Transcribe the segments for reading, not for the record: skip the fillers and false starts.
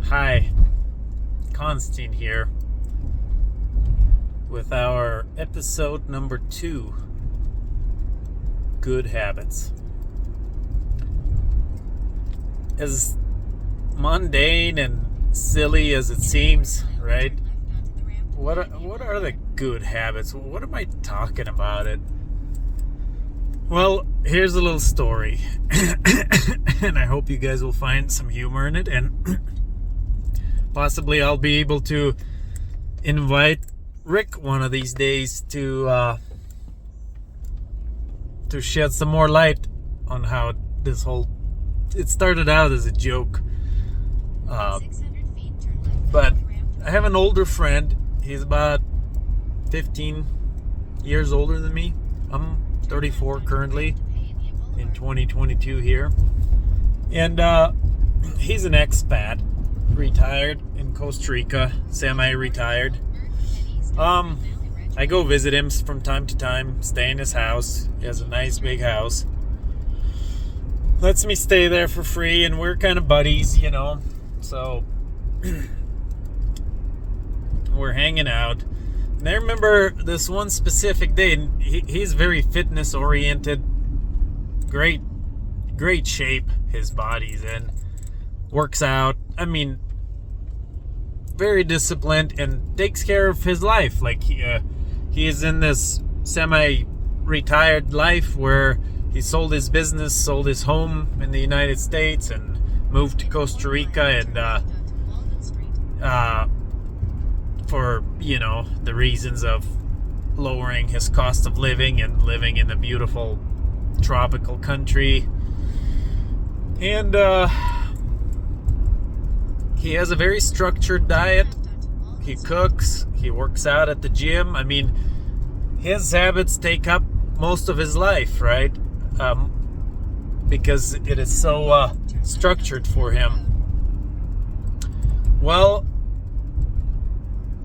Hi, Constantine here with our episode number 2, Good Habits. As mundane and silly as it seems, right? What are the good habits? What am I talking about it? Well, here's a little story. And I hope you guys will find some humor in it, and possibly I'll be able to invite Rick one of these days to shed some more light on how it started out as a joke. But I have an older friend. He's about 15 years older than me. I'm 34 currently in 2022 here. And he's an expat, retired in Costa Rica, semi-retired. I go visit him from time to time, stay in his house. He has a nice big house. Lets me stay there for free, and we're kind of buddies, So we're hanging out. And I remember this one specific day, and he's very fitness oriented, great shape his body's in, works out. I mean, very disciplined and takes care of his life. Like he is in this semi-retired life where he sold his business, sold his home in the United States, and moved to Costa Rica, and for the reasons of lowering his cost of living and living in a beautiful tropical country. And he has a very structured diet. He cooks, he works out at the gym. I mean, his habits take up most of his life, right? Because it is so structured for him. Well,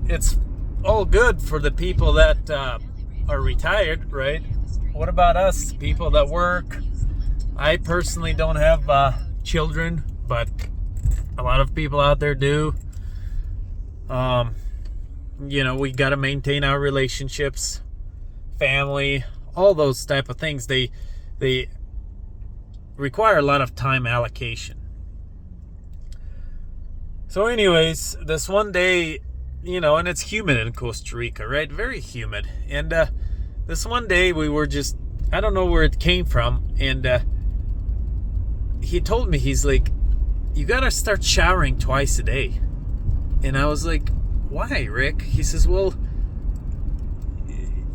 it's all good for the people that are retired, right? What about us, people that work? I personally don't have children, but a lot of people out there do. We got to maintain our relationships, family, all those type of things. They require a lot of time allocation. So anyways, this one day, and it's humid in Costa Rica, right? Very humid. And this one day we were just, I don't know where it came from, and he told me, he's like, you gotta start showering twice a day. And I was like, why, Rick? He says, well,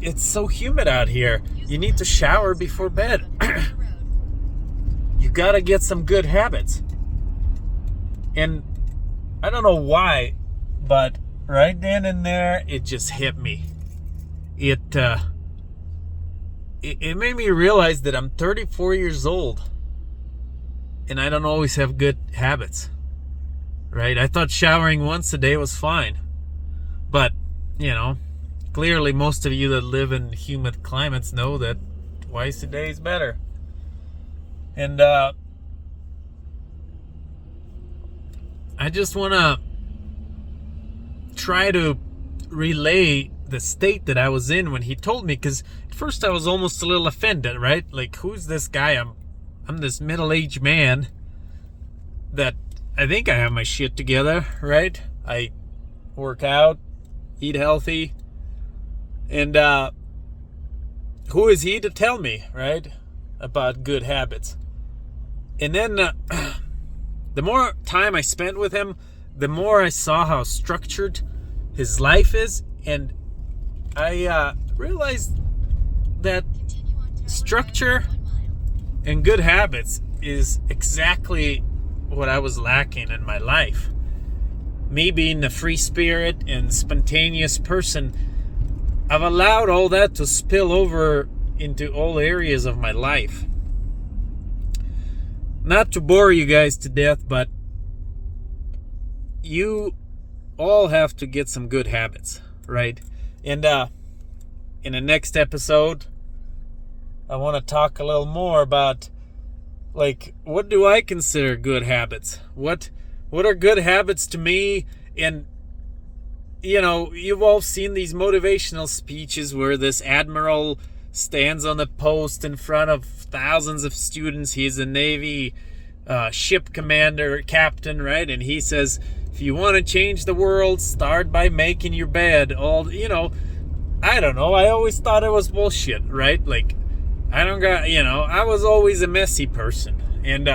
it's so humid out here. You need to shower before bed. You gotta get some good habits. And I don't know why, but right then and there, it just hit me. It made me realize that I'm 34 years old, and I don't always have good habits, right? I thought showering once a day was fine. But, clearly most of you that live in humid climates know that twice a day is better. And I just want to try to relay the state that I was in when he told me, because at first I was almost a little offended, right? Like, who's this guy? I'm this middle-aged man that I think I have my shit together, right? I work out, eat healthy, and who is he to tell me, right, about good habits? And then the more time I spent with him, the more I saw how structured his life is, and I realized that structure and good habits is exactly what I was lacking in my life. Me being the free spirit and spontaneous person, I've allowed all that to spill over into all areas of my life. Not to bore you guys to death, but you all have to get some good habits, right? And in the next episode, I want to talk a little more about, like, what do I consider good habits? What What are good habits to me? And you've all seen these motivational speeches where this admiral stands on the post in front of thousands of students. He's a Navy ship commander, captain, right? And he says, if you want to change the world, start by making your bed. I don't know. I always thought it was bullshit, right? Like, I don't got, I was always a messy person. And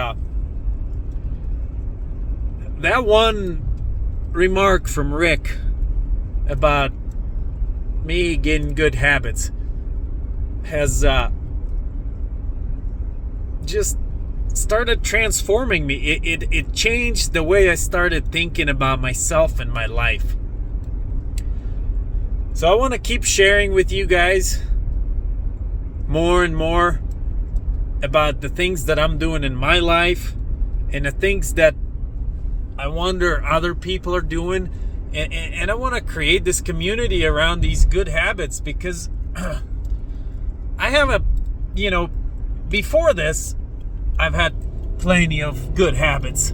that one remark from Rick about me getting good habits has just started transforming me. It changed the way I started thinking about myself and my life. So I want to keep sharing with you guys more and more about the things that I'm doing in my life and the things that I wonder other people are doing. And I want to create this community around these good habits, because I have before this, I've had plenty of good habits,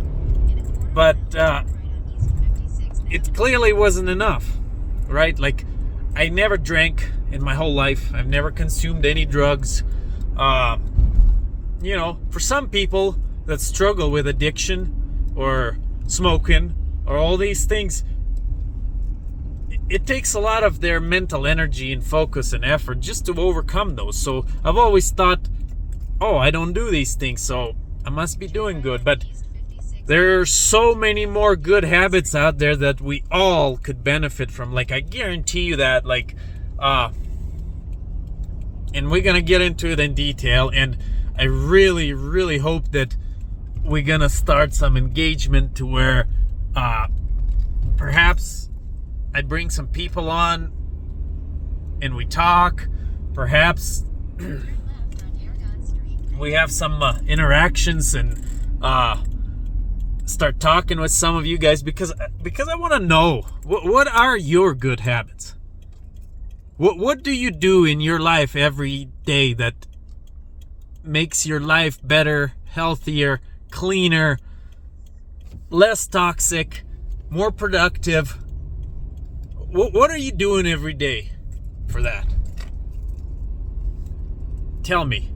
but it clearly wasn't enough, right? Like, I never drank in my whole life. I've never consumed any drugs. For some people that struggle with addiction or smoking or all these things, it takes a lot of their mental energy and focus and effort just to overcome those. So I've always thought, I don't do these things, so I must be doing good. But there are so many more good habits out there that we all could benefit from. Like, I guarantee you that, and we're gonna get into it in detail, and I really, really hope that we're gonna start some engagement to where perhaps I bring some people on and we talk. Perhaps we have some interactions and start talking with some of you guys, because I want to know, what are your good habits? What do you do in your life every day that makes your life better, healthier, cleaner, less toxic, more productive? What are you doing every day for that? Tell me.